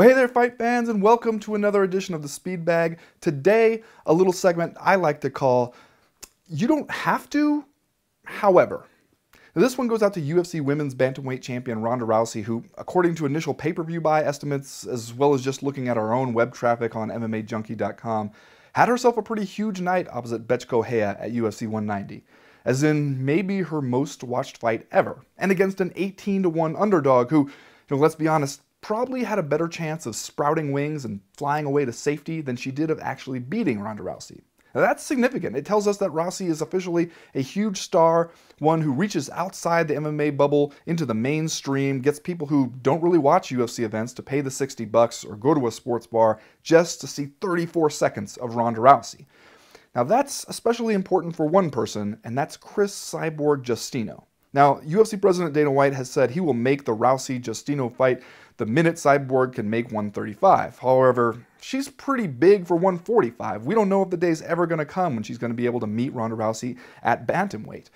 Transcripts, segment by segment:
Well, hey there, fight fans, and welcome to another edition of the Speed Bag. Today, a little segment I like to call, You Don't Have to, However. Now, this one goes out to UFC Women's Bantamweight Champion Ronda Rousey, who, according to initial pay-per-view buy estimates, as well as just looking at our own web traffic on MMAjunkie.com, had herself a pretty huge night opposite Betchko Hea at UFC 190. As in, maybe her most watched fight ever, and against an 18-1 underdog who, let's be honest, probably had a better chance of sprouting wings and flying away to safety than she did of actually beating Ronda Rousey. Now, that's significant. It tells us that Rousey is officially a huge star, one who reaches outside the MMA bubble into the mainstream, gets people who don't really watch UFC events to pay the $60 or go to a sports bar just to see 34 seconds of Ronda Rousey. Now, that's especially important for one person, and that's Chris Cyborg Justino. Now, UFC President Dana White has said he will make the Rousey-Justino fight the minute Cyborg can make 135. However, she's pretty big for 145. We don't know if the day's ever going to come when she's going to be able to meet Ronda Rousey at bantamweight.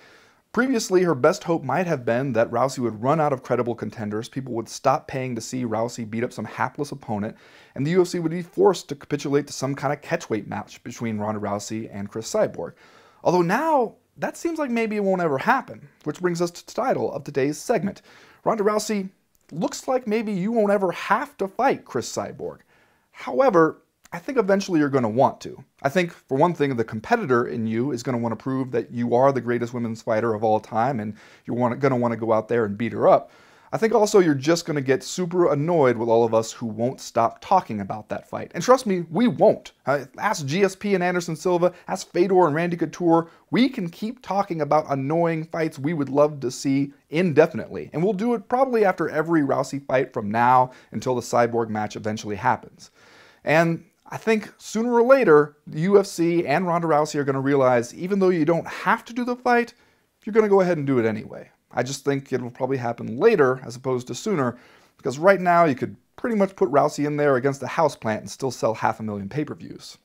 Previously, her best hope might have been that Rousey would run out of credible contenders, people would stop paying to see Rousey beat up some hapless opponent, and the UFC would be forced to capitulate to some kind of catchweight match between Ronda Rousey and Chris Cyborg. Although now, that seems like maybe it won't ever happen, which brings us to the title of today's segment. Ronda Rousey, looks like maybe you won't ever have to fight Chris Cyborg. However, I think eventually you're going to want to. I think, for one thing, the competitor in you is going to want to prove that you are the greatest women's fighter of all time and you're going to want to go out there and beat her up. I think also you're just going to get super annoyed with all of us who won't stop talking about that fight. And trust me, we won't. Ask GSP and Anderson Silva, ask Fedor and Randy Couture. We can keep talking about annoying fights we would love to see indefinitely. And we'll do it probably after every Rousey fight from now until the Cyborg match eventually happens. And I think sooner or later, the UFC and Ronda Rousey are going to realize even though you don't have to do the fight, you're going to go ahead and do it anyway. I just think it will probably happen later as opposed to sooner, because right now you could pretty much put Rousey in there against a houseplant and still sell 500,000 pay-per-views.